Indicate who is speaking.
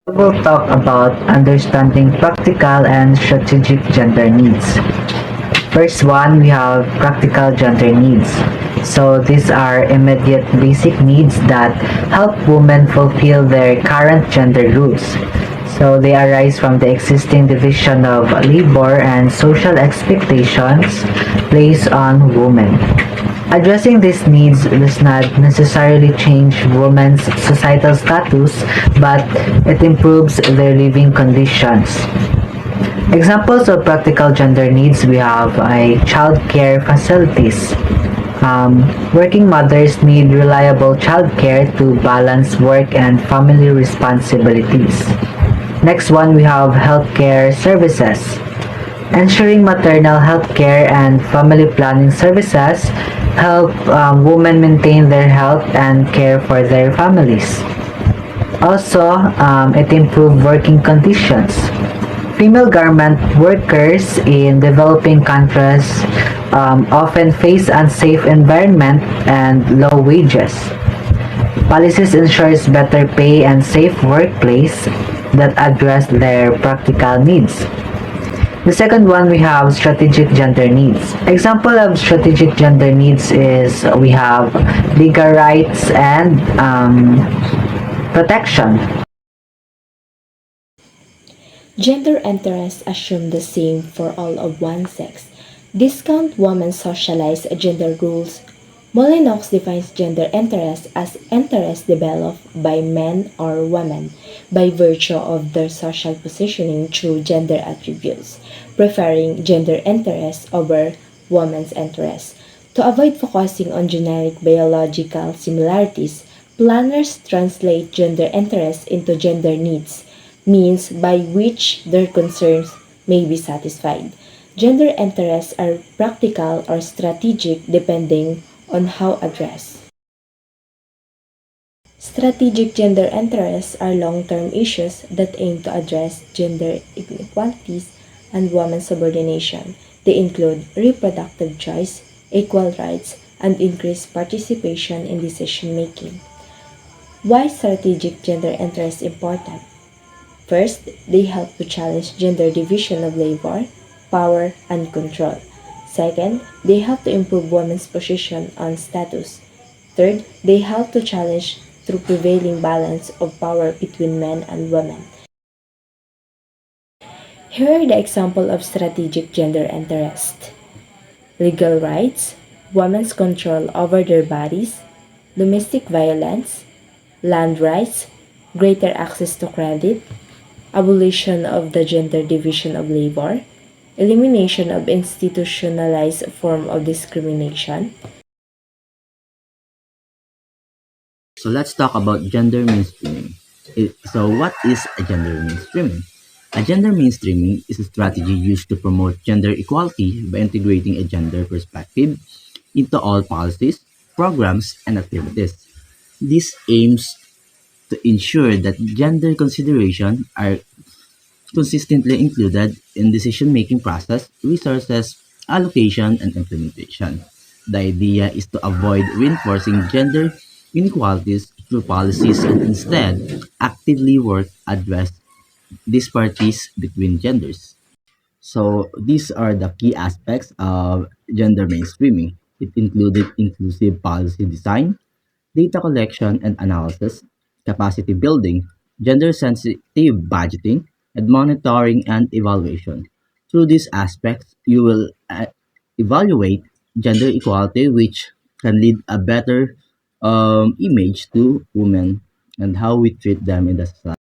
Speaker 1: We'll talk about understanding practical and strategic gender needs. First one, we have practical gender needs. So these are immediate basic needs that help women fulfill their current gender roles. So they arise from the existing division of labor and social expectations placed on women. Addressing these needs does not necessarily change women's societal status, but it improves their living conditions. Examples of practical gender needs we have child care facilities. Working mothers need reliable childcare to balance work and family responsibilities. Next one we have healthcare services. Ensuring maternal health care and family planning services help women maintain their health and care for their families. Also, it improves working conditions. Female garment workers in developing countries often face unsafe environment and low wages. Policies ensures better pay and safe workplace that address their practical needs. The second one we have strategic gender needs. Example of strategic gender needs is we have legal rights and protection.
Speaker 2: Gender interests assume the same for all of one sex. Discount women's socialized gender rules. Molyneux defines gender interests as interests developed by men or women by virtue of their social positioning through gender attributes, preferring gender interests over women's interests. To avoid focusing on generic biological similarities, planners translate gender interests into gender needs, means by which their concerns may be satisfied. Gender interests are practical or strategic depending on how addressed. Strategic gender interests are long-term issues that aim to address gender inequalities and women's subordination. They include reproductive choice, equal rights, and increased participation in decision-making. Why strategic gender interests important? First, they help to challenge gender division of labor, power, and control. Second, they help to improve women's position on status. Third, they help to challenge through prevailing balance of power between men and women. Here are the example of strategic gender interest. Legal rights, women's control over their bodies, domestic violence, land rights, greater access to credit, abolition of the gender division of labor, elimination of institutionalized form of discrimination.
Speaker 3: So let's talk about gender mainstreaming. So what is a gender mainstreaming? A gender mainstreaming is a strategy used to promote gender equality by integrating a gender perspective into all policies, programs, and activities. This aims to ensure that gender considerations are consistently included in decision-making process, resources, allocation, and implementation. The idea is to avoid reinforcing gender inequalities through policies and instead actively work address disparities between genders. So these are the key aspects of gender mainstreaming. It included inclusive policy design, data collection and analysis, capacity building, gender-sensitive budgeting, and monitoring and evaluation. Through these aspects, you will evaluate gender equality, which can lead a better image to women and how we treat them in the society.